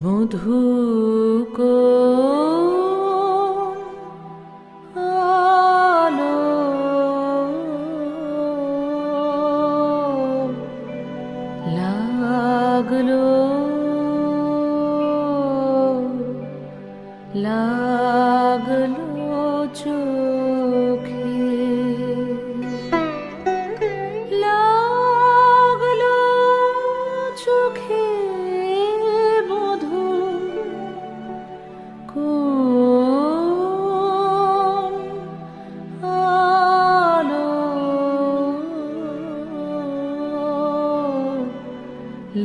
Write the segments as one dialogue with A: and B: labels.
A: মধু কোন আলো লাগলো লাগলো চোখে লাগলো চোখে মধু কোন আলো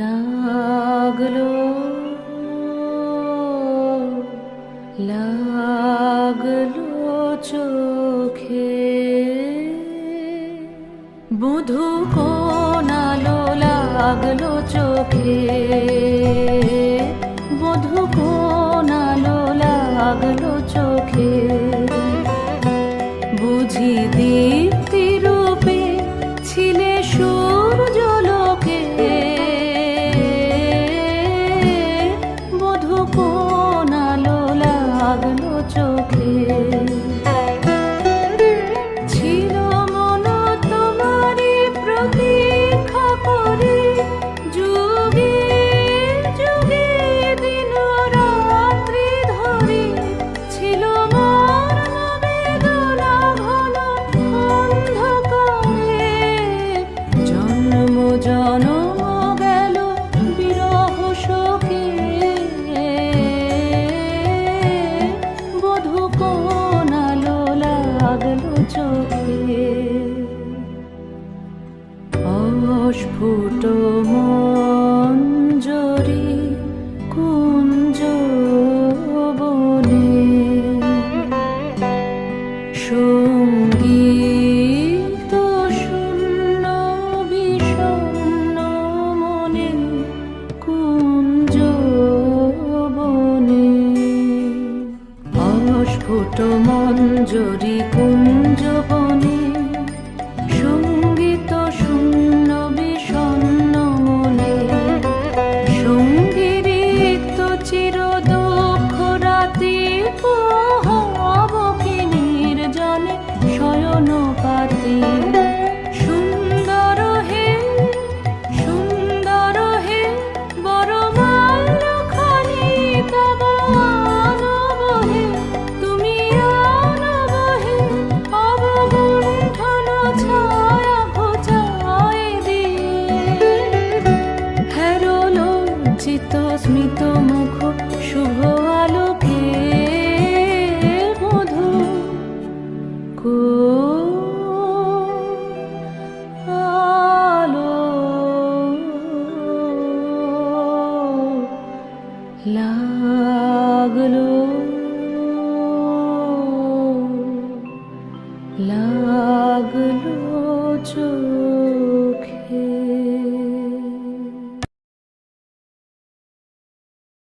A: লাগলো লাগলো চোখে মধু কোন আলো লাগলো চোখে মধু কোন আলো লাগলো চোখে বুঝি দীপ্তি রূপে ছিলে সূর্যলোকে মধু কোন আলো লাগলো চোখে ছিল মন তোমারি প্রতীক্ষা করে যুগে যুগে দিন রাত্রি ধরে ছিল মোর বেদনা ঘন অন্ধকারে জন্ম জনম গেল বিরহ শোকে বধূ কোন আলো লাগলো চোখে অস্ফুট মঞ্জরি কুঞ্জ বনে সঙ্গীত শূন্য বিষণ্ণ মনে কুঞ্জ বনে অস্ফুট মঞ্জরি কুঞ্জ বনে সঙ্গীত শূন্য বিষণ্ণ মনে সঙ্গীরিক্ত চির দুঃখ রাতি পোহাবকি নির্জনে শয়ন পাতি সুন্দর হে বড় মাল্যখানি তব আনব হে তুমি আনব হে অবগুণ্ঠন ছায়া ঘোচায় দিয়ে হেরো লজ্জিত স্মিত মুখ শুভ আলোকে মধু কোন আলো লাগলো লাগলো চোখে।